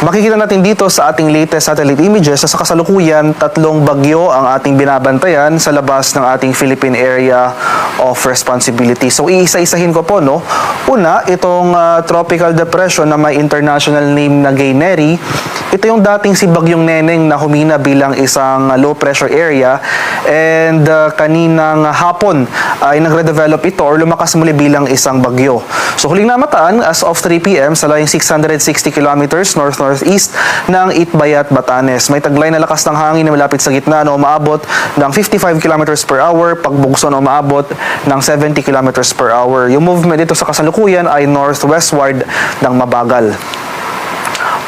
Makikita natin dito sa ating latest satellite images na sa kasalukuyan, 3 bagyo ang ating binabantayan sa labas ng ating Philippine Area of Responsibility. So iisa-isahin ko po, no? Una, itong tropical depression na may international name na Gayneri. Ito yung dating si Bagyong Neneng na humina bilang isang low pressure area, and kaninang hapon ay nagre-develop ito or lumakas muli bilang isang bagyo. So huling namataan as of 3 p.m. sa layong 660 kilometers north-northeast ng Itbayat, Batanes. May taglay na lakas ng hangin na malapit sa gitna na umaabot ng 55 kilometers per hour, pagbugso na umaabot ng 70 kilometers per hour. Yung movement dito sa kasalukuyan ay northwestward ng mabagal.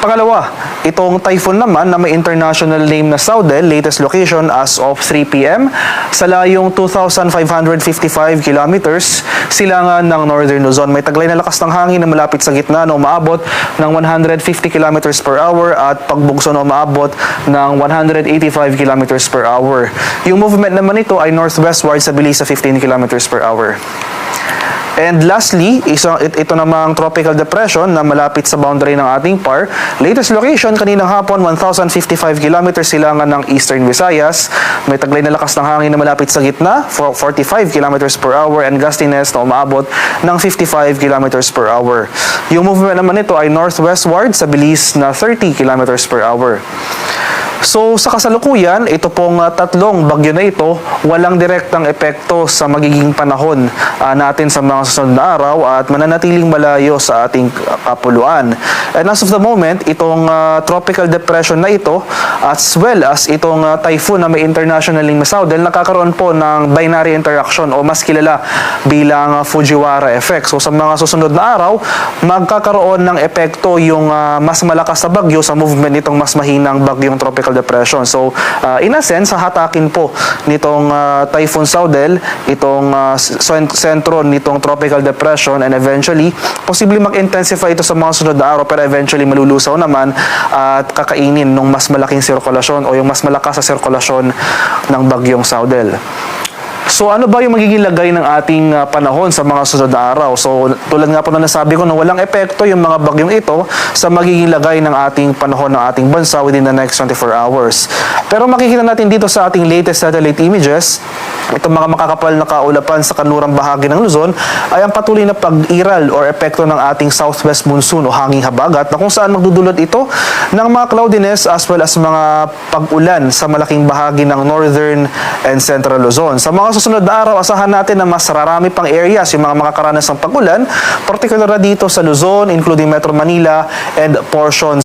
Pangalawa, itong typhoon naman na may international name na Saudel, latest location as of 3 p.m. sa layong 2,555 kilometers silangan ng Northern Luzon. May taglay na lakas ng hangin na malapit sa gitna na umaabot ng 150 kilometers per hour at pagbugso na umaabot ng 185 kilometers per hour. Yung movement naman ito ay northwestward sa bilis sa 15 kilometers per hour. And lastly, ito namang tropical depression na malapit sa boundary ng ating PAR. Latest location, kaninang hapon, 1,055 kilometers silangan ng Eastern Visayas. May taglay na lakas ng hangin na malapit sa gitna, 45 kilometers per hour, and gustiness na umaabot ng 55 kilometers per hour. Yung movement naman nito ay northwestward sa bilis na 30 kilometers per hour. So sa kasalukuyan, ito pong 3 bagyo na ito, walang direktang epekto sa magiging panahon natin sa mga susunod na araw at mananatiling malayo sa ating kapuluan. And as of the moment, itong tropical depression na ito, as well as itong typhoon na may international name na Saudel, nakakaroon po ng binary interaction o mas kilala bilang Fujiwara effect. So sa mga susunod na araw, magkakaroon ng epekto yung mas malakas na bagyo sa movement nitong mas mahinang bagyong tropical depression. So, in a sense, hatakin po nitong Typhoon Saudel, itong sentro nitong tropical depression, and eventually, posibleng mag-intensify ito sa mga sunod na araw, pero eventually malulusaw naman at kakainin ng mas malaking sirkulasyon o yung mas malakas na sirkulasyon ng bagyong Saudel. So ano ba yung magiging lagay ng ating panahon sa mga susunod na araw? So tulad nga po na nasabi ko na walang epekto yung mga bagyong ito sa magiging lagay ng ating panahon ng ating bansa within the next 24 hours. Pero makikita natin dito sa ating latest satellite images, itong mga makakapal na kaulapan sa kanlurang bahagi ng Luzon ay ang patuloy na pag-iral or epekto ng ating southwest monsoon o hanging habagat na kung saan magdudulot ito ng mga cloudiness as well as mga pag-ulan sa malaking bahagi ng northern and central Luzon. Sa mga susunod na araw, asahan natin na mas rarami pang areas yung mga makakaranas ng pag-ulan, particular na dito sa Luzon, including Metro Manila and portions